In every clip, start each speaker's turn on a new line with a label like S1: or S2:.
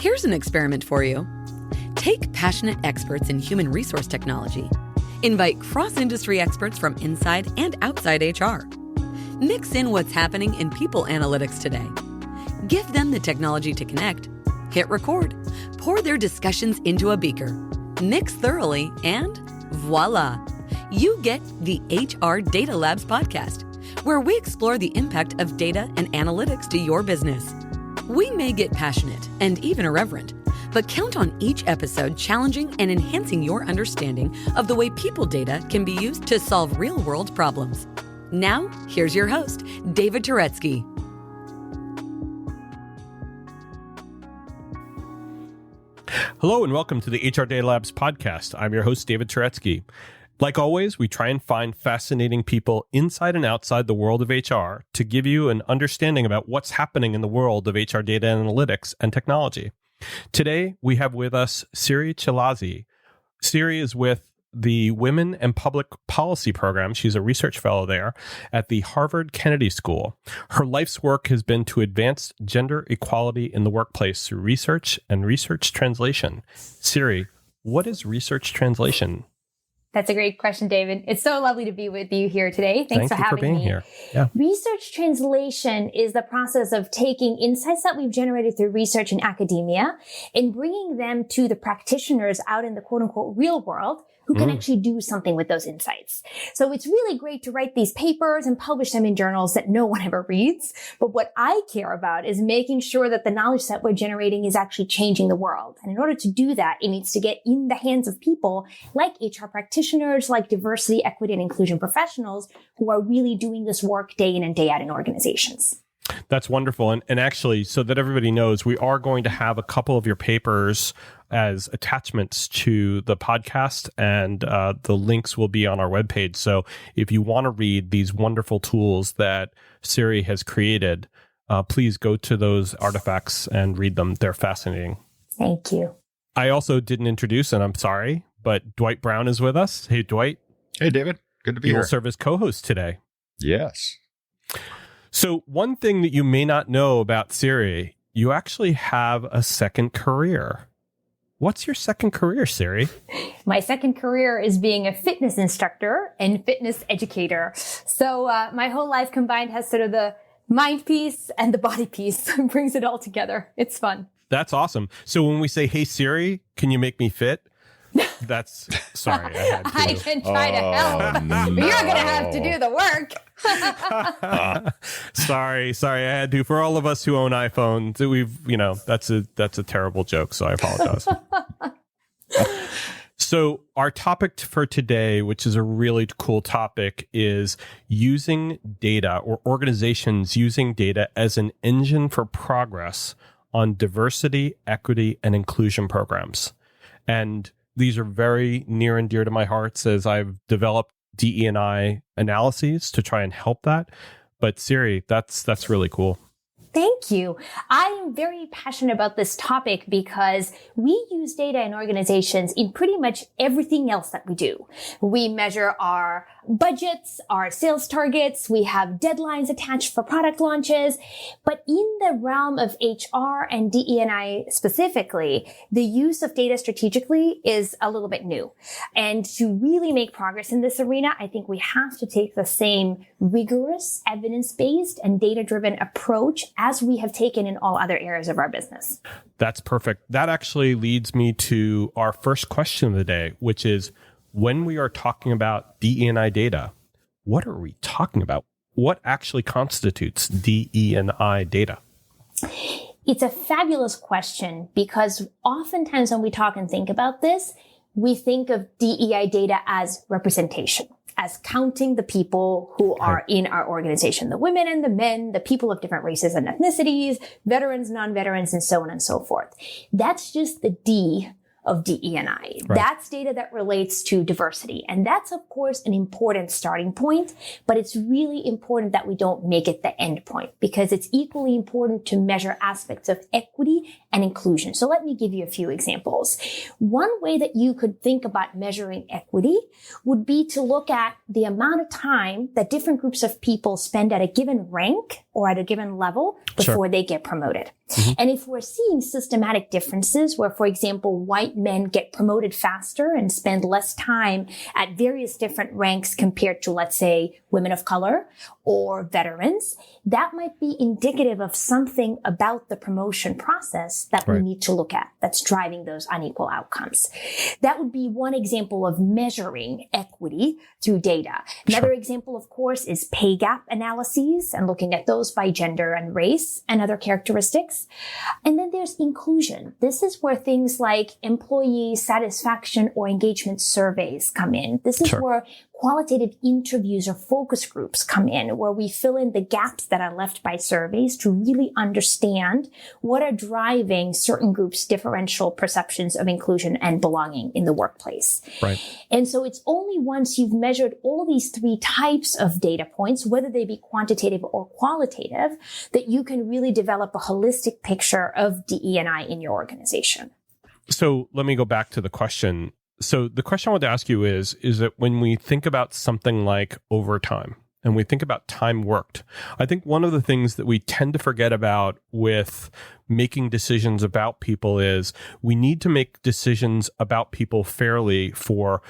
S1: Here's an experiment for you. Take passionate experts in human resource technology. Invite cross-industry experts from inside and outside HR. Mix in what's happening in people analytics today. Give them the technology to connect. Hit record. Pour their discussions into a beaker. Mix thoroughly, and voila! You get the HR Data Labs podcast, where we explore the impact of data and analytics to your business. We may get passionate and even irreverent, but count on each episode challenging and enhancing your understanding of the way people data can be used to solve real-world problems. Now, here's your host, David Turetsky.
S2: Hello and welcome to the HR Data Labs podcast. I'm your host, David Turetsky. Like always, we try and find fascinating people inside and outside the world of HR to give you an understanding about what's happening in the world of HR data analytics and technology. Today, we have with us Siri Chilazi. Siri is with the Women and Public Policy program. She's a research fellow there at the Harvard Kennedy School. Her life's work has been to advance gender equality in the workplace through research and research translation. Siri, what is research translation?
S3: That's a great question, David. It's so lovely to be with you here today. Thanks for having me.
S2: Thank you for being here. Yeah.
S3: Research translation is the process of taking insights that we've generated through research in academia and bringing them to the practitioners out in the quote unquote real world who can actually do something with those insights. So it's really great to write these papers and publish them in journals that no one ever reads. But what I care about is making sure that the knowledge that we're generating is actually changing the world. And in order to do that, it needs to get in the hands of people like HR practitioners, like diversity, equity, and inclusion professionals who are really doing this work day in and day out in organizations.
S2: That's wonderful. And actually, so that everybody knows, we are going to have a couple of your papers as attachments to the podcast, and the links will be on our webpage. So if you want to read these wonderful tools that Siri has created, please go to those artifacts and read them. They're fascinating.
S3: Thank you.
S2: I also didn't introduce, and I'm sorry, but Dwight Brown is with us. Hey, Dwight.
S4: Hey, David. Good to be here.
S2: He will serve as co-host today.
S4: Yes.
S2: So one thing that you may not know about Siri, you actually have a second career. What's your second career, Siri?
S3: My second career is being a fitness instructor and fitness educator. So my whole life combined has sort of the mind piece and the body piece. Brings it all together. It's fun.
S2: That's awesome. So when we say, hey, Siri, can you make me fit? That's sorry.
S3: I can try to help.
S4: No.
S3: You're going to have to do the work.
S2: Sorry. I had to. For all of us who own iPhones, that's a terrible joke. So I apologize. So our topic for today, which is a really cool topic, is using data, or organizations using data as an engine for progress on diversity, equity, and inclusion programs. And these are very near and dear to my heart as I've developed DE&I analyses to try and help that. But Siri, that's really cool.
S3: Thank you. I am very passionate about this topic because we use data in organizations in pretty much everything else that we do. We measure our budgets, our sales targets, we have deadlines attached for product launches. But in the realm of HR and DE&I specifically, the use of data strategically is a little bit new. And to really make progress in this arena, I think we have to take the same rigorous, evidence-based, and data-driven approach as we have taken in all other areas of our business.
S2: That's perfect. That actually leads me to our first question of the day, which is, when we are talking about DE&I data, what are we talking about? What actually constitutes DE&I data?
S3: It's a fabulous question because oftentimes when we talk and think about this, we think of DEI data as representation, as counting the people who are in our organization, the women and the men, the people of different races and ethnicities, veterans, non-veterans, and so on and so forth. That's just the D of DE&I. Right. That's data that relates to diversity. And that's, of course, an important starting point, but it's really important that we don't make it the end point because it's equally important to measure aspects of equity and inclusion. So let me give you a few examples. One way that you could think about measuring equity would be to look at the amount of time that different groups of people spend at a given rank or at a given level before they get promoted. And if we're seeing systematic differences where, for example, white men get promoted faster and spend less time at various different ranks compared to, let's say, women of color or veterans, that might be indicative of something about the promotion process that we need to look at that's driving those unequal outcomes. That would be one example of measuring equity through data. Another example, of course, is pay gap analyses and looking at those by gender and race and other characteristics. And then there's inclusion. This is where things like employee satisfaction or engagement surveys come in. This is where qualitative interviews or focus groups come in, where we fill in the gaps that are left by surveys to really understand what are driving certain groups' differential perceptions of inclusion and belonging in the workplace.
S2: Right.
S3: And so it's only once you've measured all these three types of data points, whether they be quantitative or qualitative, that you can really develop a holistic picture of DE&I in your organization.
S2: So let me go back to the question. So the question I want to ask you is that when we think about something like overtime and we think about time worked, I think one of the things that we tend to forget about with making decisions about people is we need to make decisions about people fairly for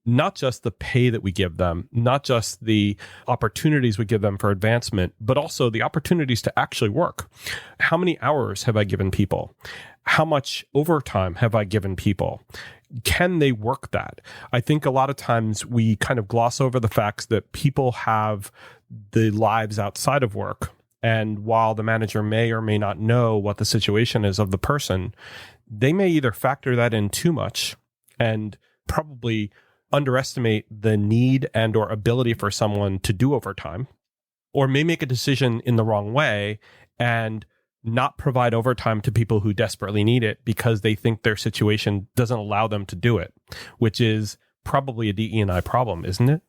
S2: not just the pay that we give them, not just the opportunities we give them for advancement, but also the opportunities to actually work. How many hours have I given people? How much overtime have I given people? Can they work that? I think a lot of times we kind of gloss over the facts that people have the lives outside of work. And while the manager may or may not know what the situation is of the person, they may either factor that in too much and probably underestimate the need and or ability for someone to do overtime, or may make a decision in the wrong way and not provide overtime to people who desperately need it because they think their situation doesn't allow them to do it, which is probably a DE&I problem, isn't it?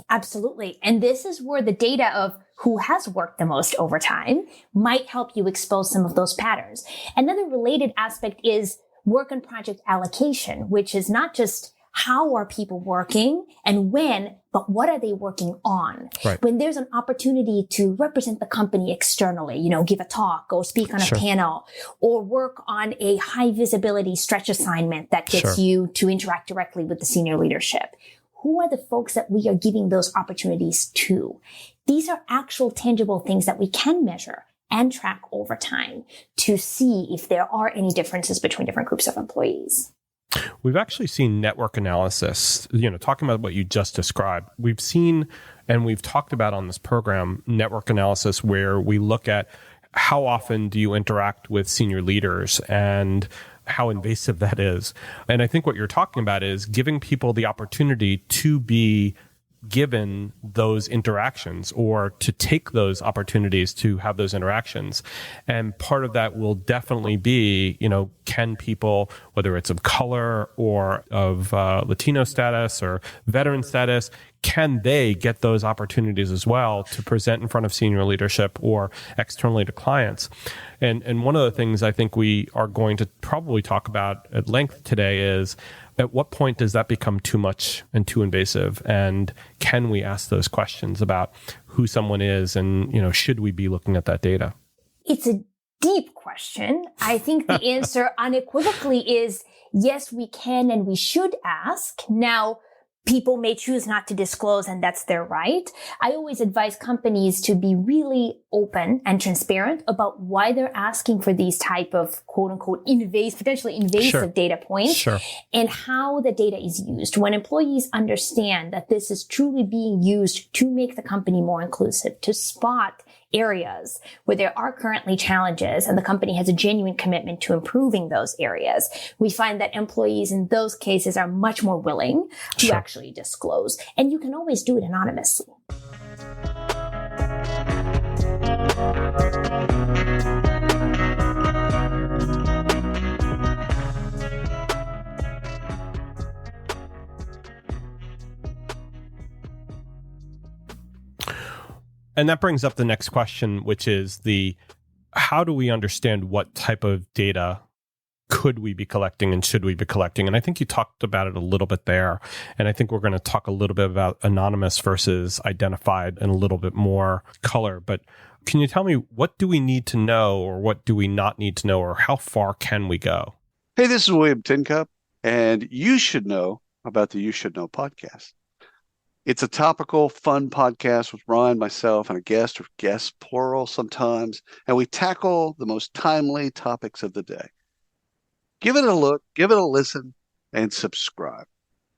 S3: Absolutely. And this is where the data of who has worked the most overtime might help you expose some of those patterns. Another related aspect is work and project allocation, which is not just how are people working and when, but what are they working on?
S2: Right.
S3: When there's an opportunity to represent the company externally, give a talk or speak on a panel or work on a high visibility stretch assignment that gets you to interact directly with the senior leadership. Who are the folks that we are giving those opportunities to? These are actual tangible things that we can measure and track over time to see if there are any differences between different groups of employees.
S2: We've actually seen network analysis, talking about what you just described. We've seen, and we've talked about on this program, network analysis, where we look at how often do you interact with senior leaders and how invasive that is. And I think what you're talking about is giving people the opportunity to be given those interactions or to take those opportunities to have those interactions. And part of that will definitely be, can people, whether it's of color or of Latino status or veteran status, can they get those opportunities as well to present in front of senior leadership or externally to clients? And one of the things I think we are going to probably talk about at length today is at what point does that become too much and too invasive? And can we ask those questions about who someone is and, should we be looking at that data?
S3: It's a deep question. I think the answer unequivocally is yes, we can and we should ask. Now, people may choose not to disclose, and that's their right. I always advise companies to be really open and transparent about why they're asking for these type of quote unquote potentially invasive data points and how the data is used. When employees understand that this is truly being used to make the company more inclusive, to spot areas where there are currently challenges and the company has a genuine commitment to improving those areas, we find that employees in those cases are much more willing to actually disclose. And you can always do it anonymously.
S2: And that brings up the next question, which is how do we understand what type of data could we be collecting and should we be collecting? And I think you talked about it a little bit there. And I think we're going to talk a little bit about anonymous versus identified and a little bit more color. But Can you tell me, what do we need to know, or what do we not need to know, or how far can we go?
S5: Hey, this is William Tincup, and you should know about the You Should Know podcast. It's a topical, fun podcast with Ryan, myself, and a guest, or guests, plural sometimes, and we tackle the most timely topics of the day. Give it a look, give it a listen, and subscribe.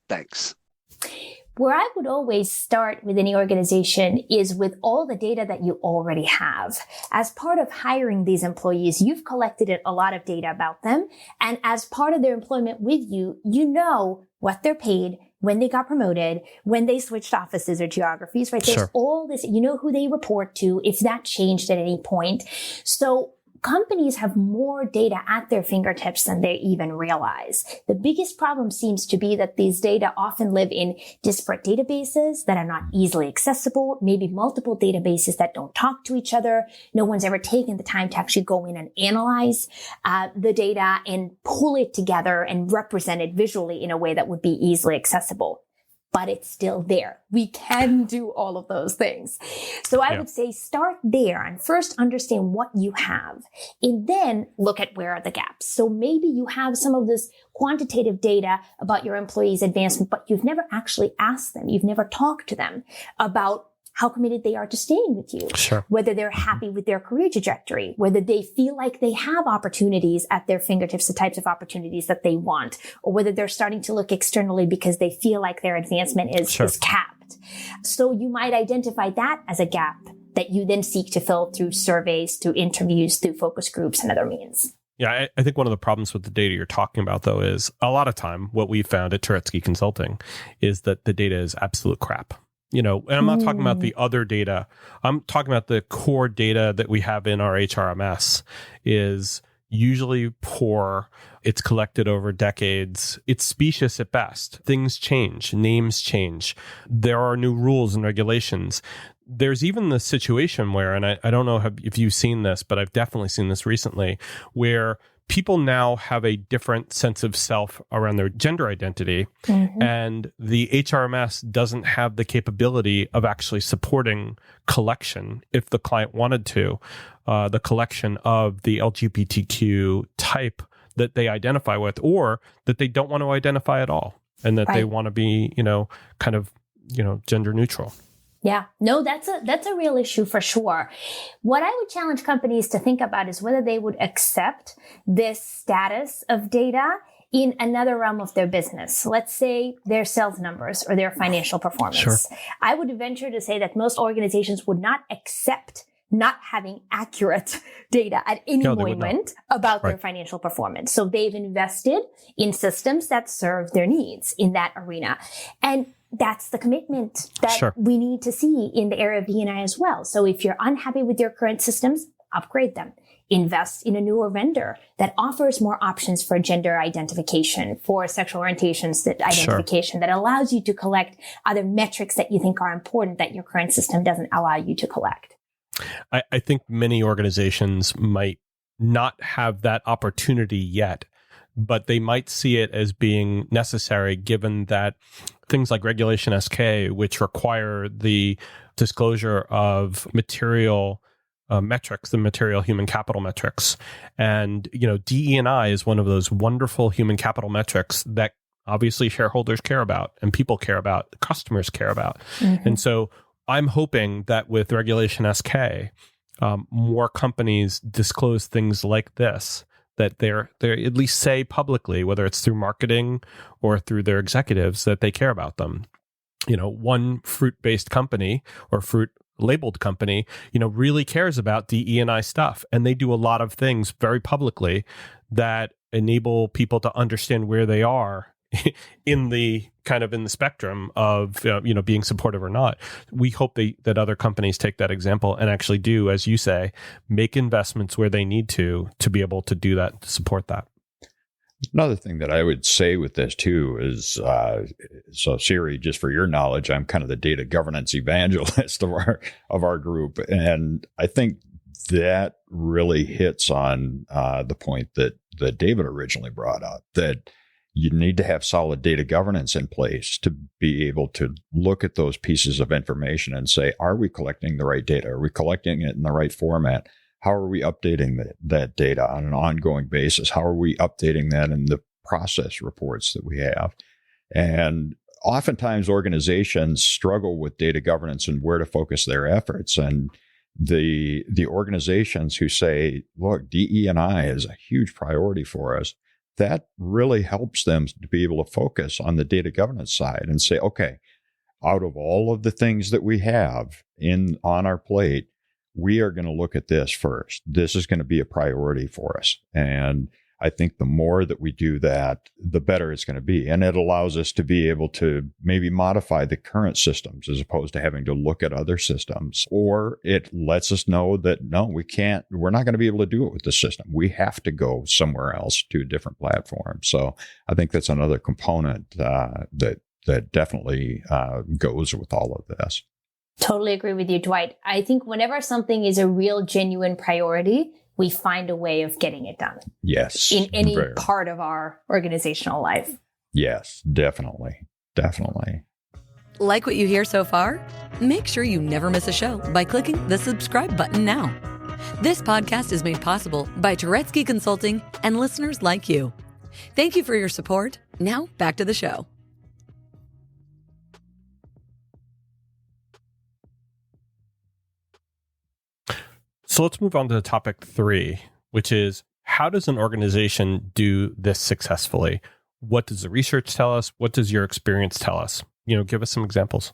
S5: Thanks.
S3: Where I would always start with any organization is with all the data that you already have. As part of hiring these employees, you've collected a lot of data about them. And as part of their employment with you, you know what they're paid, when they got promoted, when they switched offices or geographies, right? There's all this, you know who they report to, if that changed at any point. So companies have more data at their fingertips than they even realize. The biggest problem seems to be that these data often live in disparate databases that are not easily accessible, maybe multiple databases that don't talk to each other. No one's ever taken the time to actually go in and analyze the data and pull it together and represent it visually in a way that would be easily accessible. But it's still there. We can do all of those things. So I would say start there and first understand what you have, and then look at where are the gaps. So maybe you have some of this quantitative data about your employees' advancement, but you've never actually asked them. You've never talked to them about how committed they are to staying with you, whether they're happy with their career trajectory, whether they feel like they have opportunities at their fingertips, the types of opportunities that they want, or whether they're starting to look externally because they feel like their advancement is capped. So you might identify that as a gap that you then seek to fill through surveys, through interviews, through focus groups, and other means.
S2: Yeah, I think one of the problems with the data you're talking about, though, is a lot of time what we found at Turetsky Consulting is that the data is absolute crap. You know, and I'm not talking about the other data. I'm talking about the core data that we have in our HRMS is usually poor. It's collected over decades. It's specious at best. Things change. Names change. There are new rules and regulations. There's even the situation where, and I don't know if you've seen this, but I've definitely seen this recently, where people now have a different sense of self around their gender identity, and the HRMS doesn't have the capability of actually supporting collection, if the client wanted to, the collection of the LGBTQ type that they identify with, or that they don't want to identify at all, and that they want to be, kind of, gender neutral.
S3: Yeah, no, that's a real issue for sure. What I would challenge companies to think about is whether they would accept this status of data in another realm of their business. Let's say their sales numbers or their financial performance. I would venture to say that most organizations would not accept not having accurate data at any moment about their financial performance. So they've invested in systems that serve their needs in that arena. And that's the commitment that we need to see in the area of DE&I as well. So if you're unhappy with your current systems, upgrade them. Invest in a newer vendor that offers more options for gender identification, for sexual orientations identification, that allows you to collect other metrics that you think are important that your current system doesn't allow you to collect.
S2: I think many organizations might not have that opportunity yet, but they might see it as being necessary given that things like Regulation SK, which require the disclosure of material metrics, the material human capital metrics. And, DE&I is one of those wonderful human capital metrics that obviously shareholders care about and people care about, customers care about. And so I'm hoping that with Regulation SK, more companies disclose things like this, that they're at least say publicly, whether it's through marketing or through their executives, that they care about them. One fruit-based company or fruit-labeled company, really cares about DE&I stuff. And they do a lot of things very publicly that enable people to understand where they are in the spectrum of being supportive or not. We hope that other companies take that example and actually do, as you say, make investments where they need to be able to do that, to support that.
S4: Another thing that I would say with this too is, so Siri, just for your knowledge, I'm kind of the data governance evangelist of our group, and I think that really hits on the point that David originally brought up, that you need to have solid data governance in place to be able to look at those pieces of information and say, are we collecting the right data? Are we collecting it in the right format? How are we updating that data on an ongoing basis? How are we updating that in the process reports that we have? And oftentimes organizations struggle with data governance and where to focus their efforts. And the organizations who say, look, DE&I is a huge priority for us, that really helps them to be able to focus on the data governance side and say, okay, out of all of the things that we have on our plate, we are going to look at this first. This is going to be a priority for us. And I think the more that we do that, the better it's going to be. And it allows us to be able to maybe modify the current systems as opposed to having to look at other systems. Or it lets us know that, no, we're not going to be able to do it with this system. We have to go somewhere else to a different platform. So I think that's another component that definitely goes with all of this.
S3: Totally agree with you, Dwight. I think whenever something is a real, genuine priority, we find a way of getting it done.
S4: Yes.
S3: In any part of our organizational life.
S4: Yes, definitely. Definitely.
S1: Like what you hear so far? Make sure you never miss a show by clicking the subscribe button now. This podcast is made possible by Turetsky Consulting and listeners like you. Thank you for your support. Now back to the show.
S2: So let's move on to topic 3, which is, how does an organization do this successfully? What does the research tell us? What does your experience tell us? Give us some examples.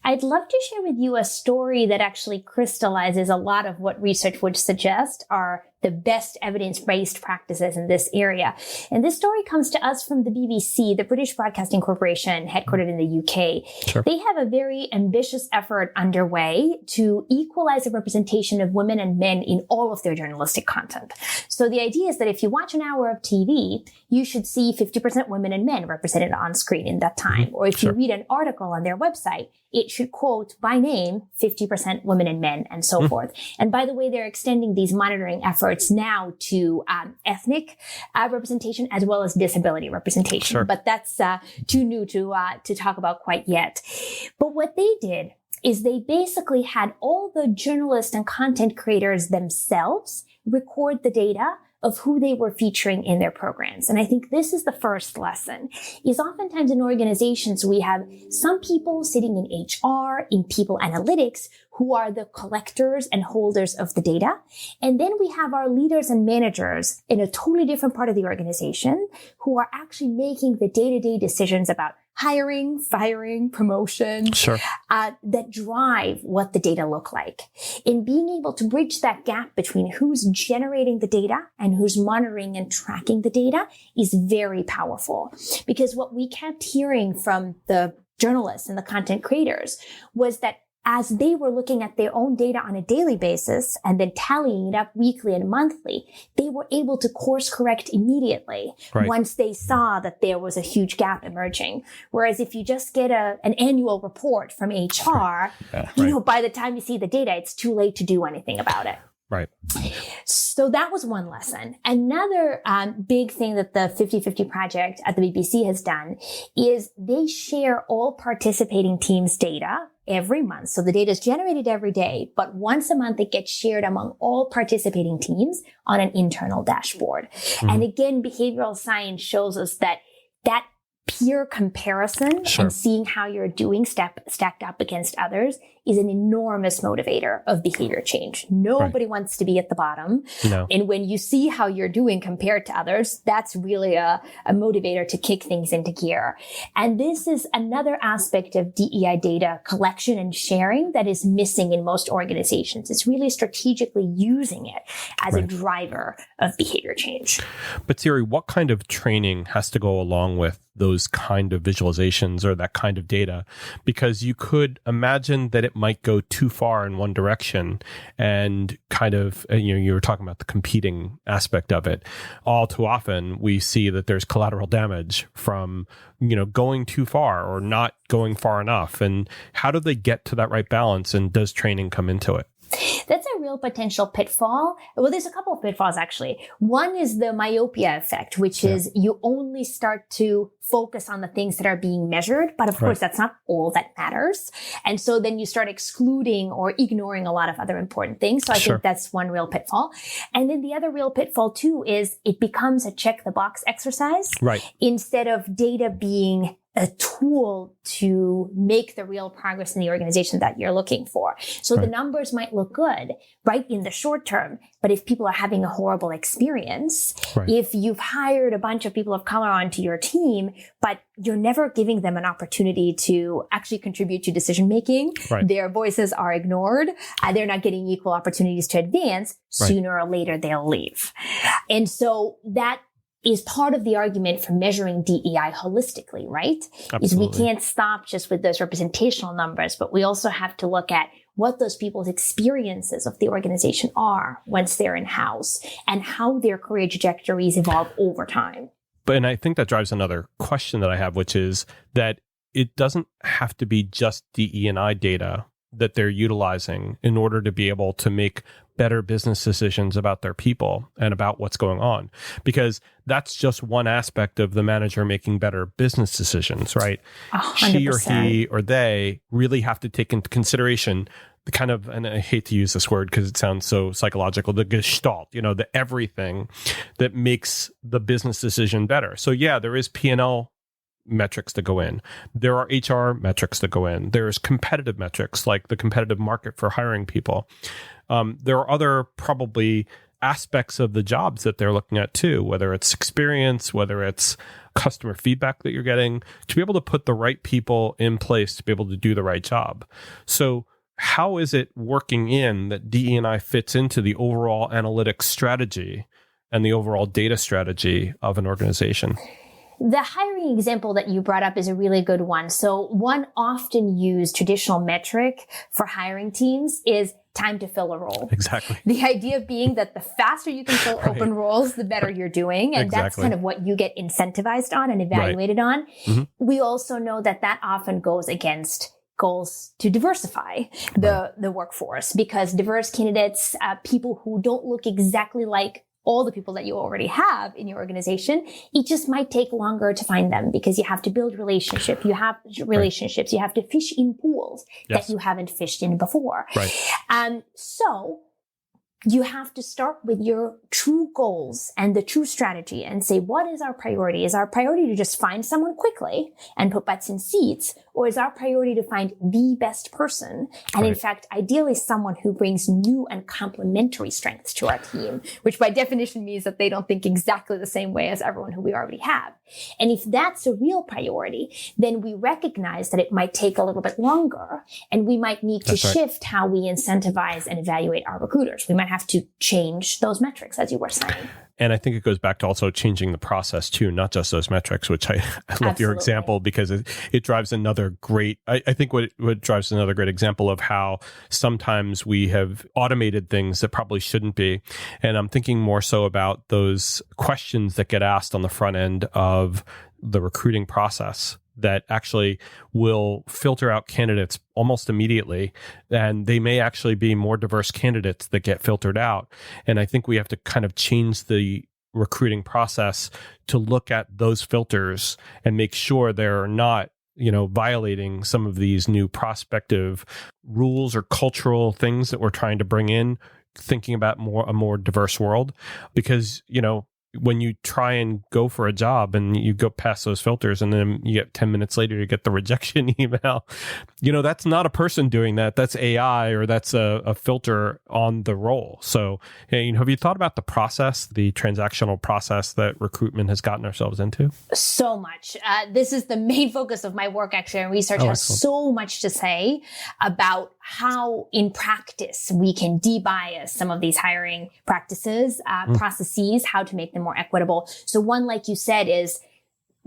S3: I'd love to share with you a story that actually crystallizes a lot of what research would suggest are the best evidence-based practices in this area. And this story comes to us from the BBC, the British Broadcasting Corporation, headquartered in the UK.
S2: Sure.
S3: They have a very ambitious effort underway to equalize the representation of women and men in all of their journalistic content. So the idea is that if you watch an hour of TV, you should see 50% women and men represented on screen in that time. Or if you read an article on their website, it should quote by name 50% women and men and so forth. And by the way, they're extending these monitoring efforts now to ethnic representation as well as disability representation.
S2: Sure.
S3: But that's too new to talk about quite yet. But what they did is they basically had all the journalists and content creators themselves record the data of who they were featuring in their programs. And I think this is the first lesson, is oftentimes in organizations, we have some people sitting in HR, in people analytics, who are the collectors and holders of the data. And then we have our leaders and managers in a totally different part of the organization who are actually making the day-to-day decisions about hiring, firing, promotion, that drive what the data look like. In being able to bridge that gap between who's generating the data and who's monitoring and tracking the data is very powerful. Because what we kept hearing from the journalists and the content creators was that as they were looking at their own data on a daily basis and then tallying it up weekly and monthly, they were able to course correct immediately once they saw that there was a huge gap emerging. Whereas if you just get an annual report from HR, by the time you see the data, it's too late to do anything about it.
S2: Right.
S3: So that was one lesson. Another big thing that the 50/50 Project at the BBC has done is they share all participating teams' data every month. So the data is generated every day, but once a month it gets shared among all participating teams on an internal dashboard. And again, behavioral science shows us that peer comparison and seeing how you're doing stacked up against others is an enormous motivator of behavior change. Nobody wants to be at the bottom.
S2: No.
S3: And when you see how you're doing compared to others, that's really a motivator to kick things into gear. And this is another aspect of DEI data collection and sharing that is missing in most organizations. It's really strategically using it as a driver of behavior change.
S2: But Siri, what kind of training has to go along with those kind of visualizations or that kind of data? Because you could imagine that it might go too far in one direction and kind of, you were talking about the competing aspect of it. All too often we see that there's collateral damage from, going too far or not going far enough. And how do they get to that right balance? And does training come into it?
S3: That's a real potential pitfall. Well, there's a couple of pitfalls, actually. One is the myopia effect, which is you only start to focus on the things that are being measured. But of course, that's not all that matters. And so then you start excluding or ignoring a lot of other important things. So I think that's one real pitfall. And then the other real pitfall, too, is it becomes a check the box exercise.
S2: Right.
S3: Instead of data being a tool to make the real progress in the organization that you're looking for. So the numbers might look good, right, in the short term. But if people are having a horrible experience, if you've hired a bunch of people of color onto your team, but you're never giving them an opportunity to actually contribute to decision making, their voices are ignored, they're not getting equal opportunities to advance, sooner or later they'll leave. And so that is part of the argument for measuring DEI holistically, right?
S2: Absolutely.
S3: Is we can't stop just with those representational numbers, but we also have to look at what those people's experiences of the organization are once they're in-house and how their career trajectories evolve over time.
S2: And I think that drives another question that I have, which is that it doesn't have to be just DE&I data that they're utilizing in order to be able to make better business decisions about their people and about what's going on, because that's just one aspect of the manager making better business decisions, right?
S3: 100%.
S2: She or he or they really have to take into consideration the kind of, and I hate to use this word because it sounds so psychological, the gestalt, the everything that makes the business decision better. So yeah, there is P&L metrics that go in. There are HR metrics that go in. There's competitive metrics like the competitive market for hiring people. There are other probably aspects of the jobs that they're looking at too, whether it's experience, whether it's customer feedback that you're getting, to be able to put the right people in place to be able to do the right job. So how is it working in that DE&I fits into the overall analytics strategy and the overall data strategy of an organization?
S3: The hiring example that you brought up is a really good one. So one often used traditional metric for hiring teams is time to fill a role.
S2: Exactly.
S3: The idea being that the faster you can fill open roles, the better you're doing. And that's kind of what you get incentivized on and evaluated on. We also know that that often goes against goals to diversify the workforce, because diverse candidates, people who don't look exactly like all the people that you already have in your organization, it just might take longer to find them because you have to build relationships. You have to fish in pools that you haven't fished in before. So you have to start with your true goals and the true strategy and say, what is our priority? Is our priority to just find someone quickly and put butts in seats? Or is our priority to find the best person? And in fact, ideally someone who brings new and complementary strengths to our team, which by definition means that they don't think exactly the same way as everyone who we already have. And if that's a real priority, then we recognize that it might take a little bit longer and we might need to shift how we incentivize and evaluate our recruiters. We might have to change those metrics, as you were saying.
S2: And I think it goes back to also changing the process too, not just those metrics, which I love your example because it drives another great, I think what drives another great example of how sometimes we have automated things that probably shouldn't be. And I'm thinking more so about those questions that get asked on the front end of the recruiting process that actually will filter out candidates almost immediately. And they may actually be more diverse candidates that get filtered out. And I think we have to kind of change the recruiting process to look at those filters and make sure they're not, violating some of these new prospective rules or cultural things that we're trying to bring in, thinking about a more diverse world. Because, when you try and go for a job and you go past those filters and then you get 10 minutes later to get the rejection email, that's not a person doing that. That's AI or that's a filter on the role. So, have you thought about the process, the transactional process that recruitment has gotten ourselves into? So
S3: much. This is the main focus of my work, actually, and research has so much to say about how in practice we can de-bias some of these hiring practices, processes, how to make them more equitable. So one, like you said, is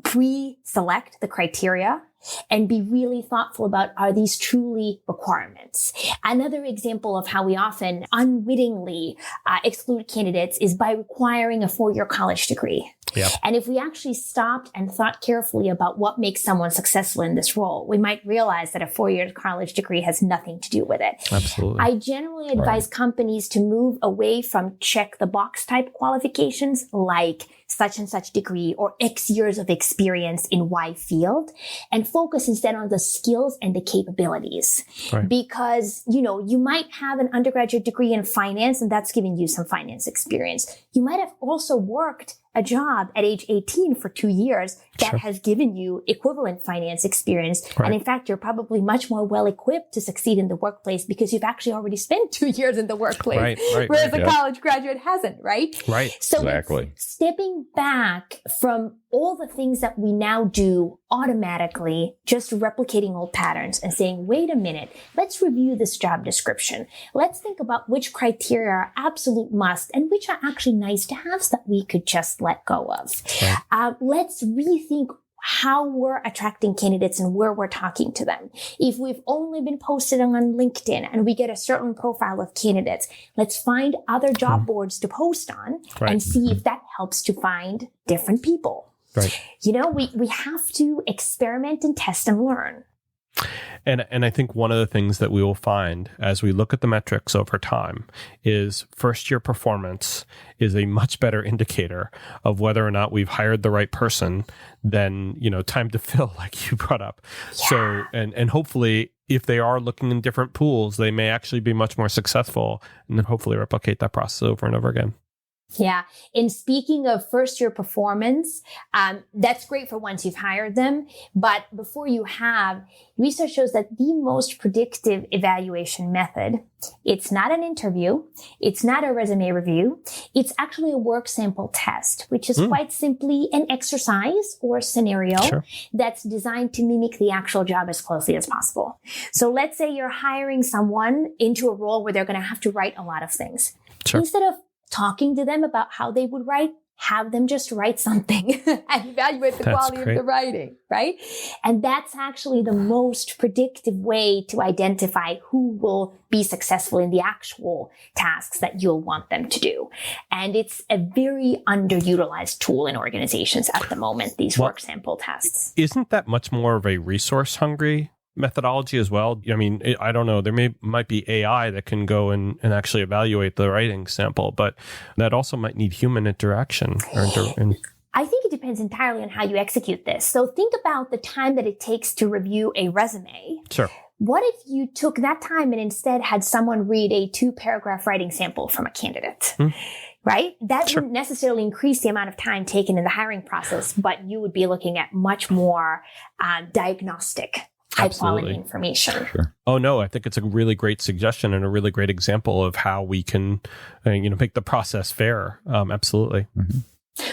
S3: pre-select the criteria and be really thoughtful about, are these truly requirements? Another example of how we often unwittingly exclude candidates is by requiring a 4-year college degree.
S2: Yeah.
S3: And if we actually stopped and thought carefully about what makes someone successful in this role, we might realize that a 4-year college degree has nothing to do with it.
S2: Absolutely.
S3: I generally advise companies to move away from check the box type qualifications like such and such degree or X years of experience in Y field, and focus instead on the skills and the capabilities.
S2: Right.
S3: Because, you might have an undergraduate degree in finance and that's giving you some finance experience. You might have also worked a job at age 18 for 2 years that has given you equivalent finance experience.
S2: Right.
S3: And in fact, you're probably much more well equipped to succeed in the workplace because you've actually already spent 2 years in the workplace, whereas a college graduate hasn't, right?
S2: Right.
S3: So
S4: exactly.
S3: Stepping back from all the things that we now do automatically, just replicating old patterns and saying, wait a minute, let's review this job description. Let's think about which criteria are absolute must and which are actually nice to have that we could just let go of.
S2: Right.
S3: Let's rethink how we're attracting candidates and where we're talking to them. If we've only been posted on LinkedIn and we get a certain profile of candidates, let's find other job boards to post on and see if that helps to find different people.
S2: Right.
S3: We have to experiment and test and learn.
S2: And I think one of the things that we will find as we look at the metrics over time is first year performance is a much better indicator of whether or not we've hired the right person than, time to fill, like you brought up. Yeah. So, and hopefully if they are looking in different pools, they may actually be much more successful and then hopefully replicate that process over and over again.
S3: Yeah. And speaking of first year performance, that's great for once you've hired them. But before you have, research shows that the most predictive evaluation method, it's not an interview. It's not a resume review. It's actually a work sample test, which is quite simply an exercise or scenario that's designed to mimic the actual job as closely as possible. So let's say you're hiring someone into a role where they're going to have to write a lot of things. Instead of talking to them about how they would write, have them just write something and evaluate the quality of the writing, right? And that's actually the most predictive way to identify who will be successful in the actual tasks that you'll want them to do. And it's a very underutilized tool in organizations at the moment, these work sample tests.
S2: Isn't that much more of a resource hungry methodology as well? I mean, I don't know. There might be AI that can go and actually evaluate the writing sample, but that also might need human interaction.
S3: I think it depends entirely on how you execute this. So think about the time that it takes to review a resume.
S2: Sure.
S3: What if you took that time and instead had someone read a 2-paragraph writing sample from a candidate? Right? That wouldn't necessarily increase the amount of time taken in the hiring process, but you would be looking at much more diagnostic high quality information.
S4: Sure.
S2: Oh, no, I think it's a really great suggestion and a really great example of how we can, make the process fair. Absolutely. Mm-hmm.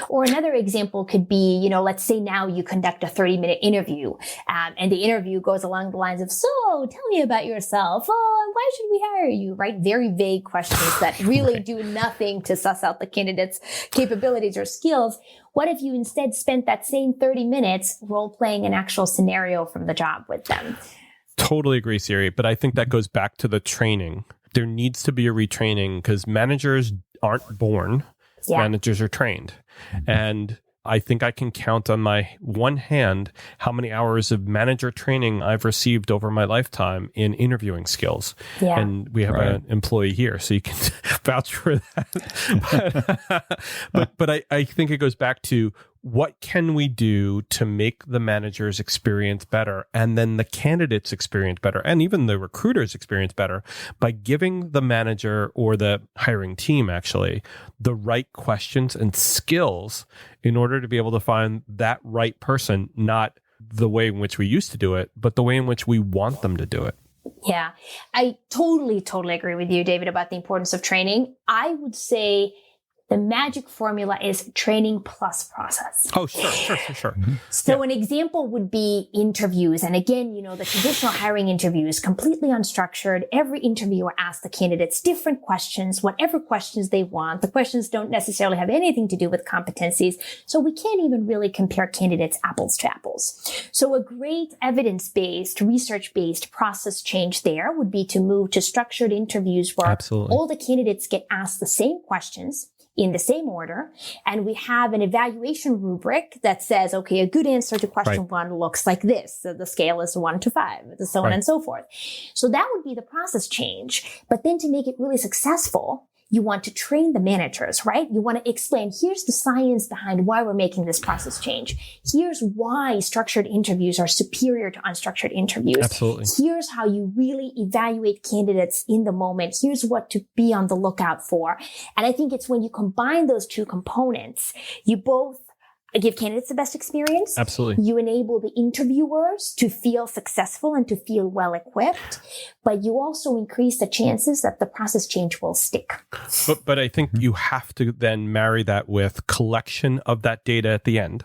S3: Or another example could be, let's say now you conduct a 30-minute interview, and the interview goes along the lines of, so tell me about yourself. Oh, why should we hire you? Right? Very vague questions that really do nothing to suss out the candidate's capabilities or skills. What if you instead spent that same 30 minutes role-playing an actual scenario from the job with them?
S2: Totally agree, Siri. But I think that goes back to the training. There needs to be a retraining because managers aren't born. Yeah. Managers are trained. And I think I can count on my one hand how many hours of manager training I've received over my lifetime in interviewing skills. Yeah. And we have an employee here, so you can vouch for that. But I think it goes back to what can we do to make the manager's experience better and then the candidate's experience better and even the recruiter's experience better by giving the manager or the hiring team actually the right questions and skills in order to be able to find that right person, not the way in which we used to do it, but the way in which we want them to do it.
S3: Yeah, I totally agree with you, David, about the importance of training. I would say The magic formula is training plus process.
S2: Oh, sure.
S3: So an example would be interviews. And again, the traditional hiring interviews, completely unstructured. Every interviewer asks the candidates different questions, whatever questions they want. The questions don't necessarily have anything to do with competencies. So we can't even really compare candidates apples to apples. So a great evidence-based, research-based process change there would be to move to structured interviews where all the candidates get asked the same questions in the same order. And we have an evaluation rubric that says, okay, a good answer to question one looks like this. So the scale is 1 to 5, so on and so forth. So that would be the process change. But then to make it really successful, you want to train the managers, right? You want to explain, here's the science behind why we're making this process change. Here's why structured interviews are superior to unstructured interviews.
S2: Absolutely.
S3: Here's how you really evaluate candidates in the moment. Here's what to be on the lookout for. And I think it's when you combine those two components, you both give candidates the best experience.
S2: Absolutely.
S3: You enable the interviewers to feel successful and to feel well equipped, but you also increase the chances that the process change will stick.
S2: But I think you have to then marry that with collection of that data at the end.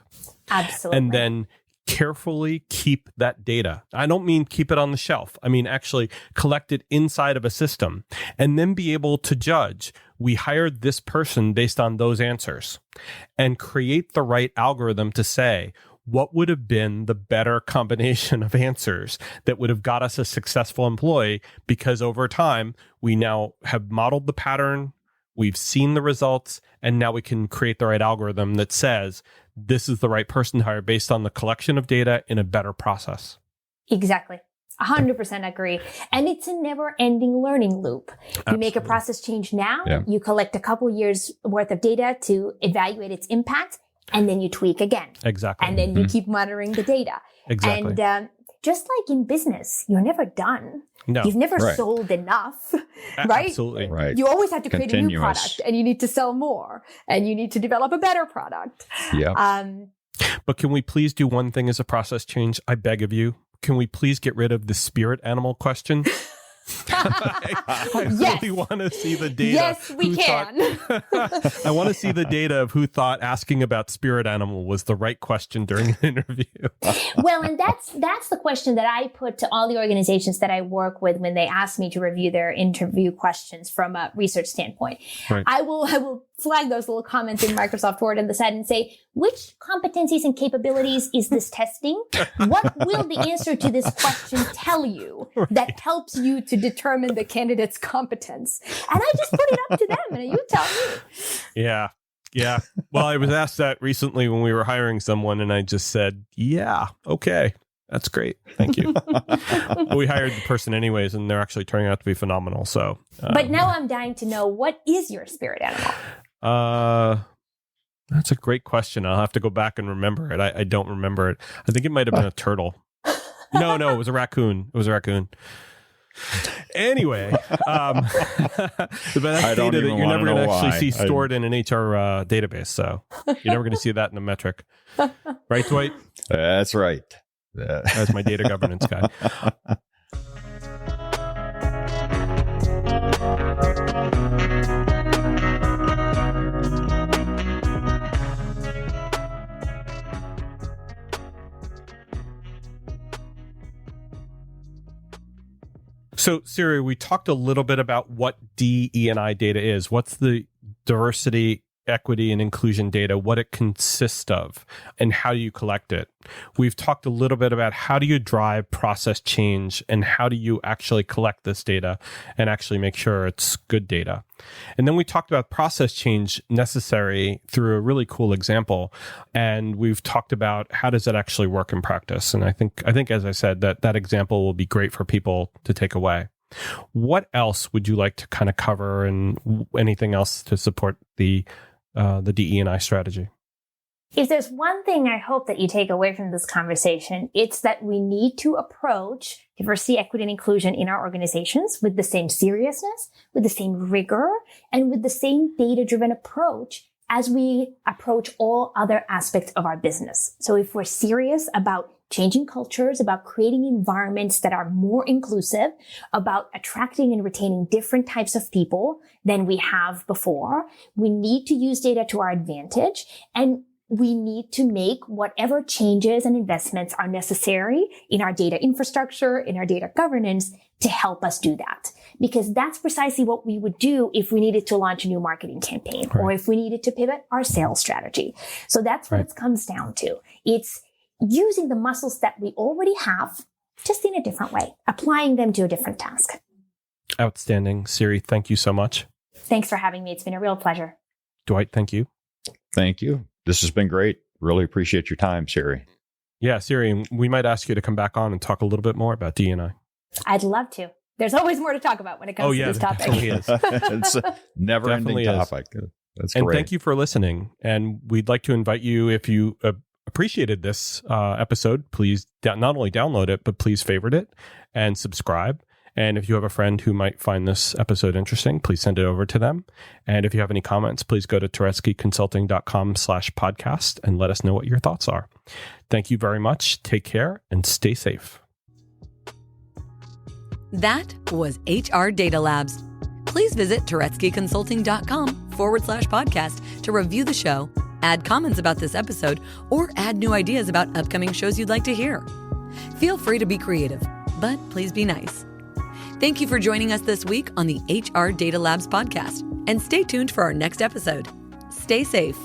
S3: Absolutely.
S2: And then carefully keep that data. I don't mean keep it on the shelf. I mean actually collect it inside of a system and then be able to judge, we hired this person based on those answers, and create the right algorithm to say, what would have been the better combination of answers that would have got us a successful employee? Because over time, we now have modeled the pattern, we've seen the results, and now we can create the right algorithm that says, this is the right person to hire based on the collection of data in a better process.
S3: Exactly. 100% agree. And it's a never ending learning loop. You make a process change now, you collect a couple years worth of data to evaluate its impact, and then you tweak again.
S2: Exactly.
S3: And then you keep monitoring the data.
S2: Exactly.
S3: And just like in business, you're never done.
S2: No.
S3: You've never sold enough, right?
S2: Absolutely.
S4: Right.
S3: You always have to create a new product, and you need to sell more, and you need to develop a better product.
S4: Yeah.
S2: But can we please do one thing as a process change? I beg of you. Can we please get rid of the spirit animal question? I really want to see the data.
S3: Yes, we can.
S2: I want to see the data of who thought asking about spirit animal was the right question during an interview.
S3: Well, and that's the question that I put to all the organizations that I work with when they ask me to review their interview questions from a research standpoint.
S2: Right.
S3: I will flag those little comments in Microsoft Word on the side and say, which competencies and capabilities is this testing? What will the answer to this question tell you that helps you to determine the candidate's competence? And I just put it up to them and you tell me.
S2: Yeah. Well, I was asked that recently when we were hiring someone, and I just said, yeah, okay. That's great. Thank you. We hired the person anyways, and they're actually turning out to be phenomenal. So,
S3: but now I'm dying to know, what is your spirit animal?
S2: That's a great question. I'll have to go back and remember it. I don't remember it. I think it might have been a turtle. No, it was a raccoon. Anyway, but that's data that you're never going to actually see stored in an HR database. So you're never going to see that in a metric. Right, Dwight?
S4: That's right.
S2: That's my data governance guy. So, Siri, we talked a little bit about what DE&I data is. What's the diversity, equity, and inclusion data, what it consists of, and how do you collect it? We've talked a little bit about how do you drive process change and how do you actually collect this data and actually make sure it's good data. And then we talked about process change necessary through a really cool example. And we've talked about how does it actually work in practice. And I think, as I said, that example will be great for people to take away. What else would you like to kind of cover, and anything else to support the DE&I strategy?
S3: If there's one thing I hope that you take away from this conversation, it's that we need to approach diversity, equity, and inclusion in our organizations with the same seriousness, with the same rigor, and with the same data-driven approach as we approach all other aspects of our business. So if we're serious about changing cultures, about creating environments that are more inclusive, about attracting and retaining different types of people than we have before. We need to use data to our advantage, and we need to make whatever changes and investments are necessary in our data infrastructure, in our data governance to help us do that. Because that's precisely what we would do if we needed to launch a new marketing campaign or if we needed to pivot our sales strategy. So that's what it comes down to. It's using the muscles that we already have, just in a different way, applying them to a different task.
S2: Outstanding. Siri, thank you so much.
S3: Thanks for having me. It's been a real pleasure.
S2: Dwight, thank you.
S4: Thank you. This has been great. Really appreciate your time, Siri.
S2: Yeah, Siri, we might ask you to come back on and talk a little bit more about DE&I.
S3: I'd love to. There's always more to talk about when it comes to this topic.
S2: It's
S4: a never-ending topic. That's great.
S2: And thank you for listening. And we'd like to invite you, if you appreciated this episode, please not only download it, but please favorite it and subscribe. And if you have a friend who might find this episode interesting, please send it over to them. And if you have any comments, please go to turetskyconsulting.com/podcast and let us know what your thoughts are. Thank you very much. Take care and stay safe.
S1: That was HR Data Labs. Please visit turetskyconsulting.com/podcast to review the show, add comments about this episode, or add new ideas about upcoming shows you'd like to hear. Feel free to be creative, but please be nice. Thank you for joining us this week on the HR Data Labs podcast, and stay tuned for our next episode. Stay safe.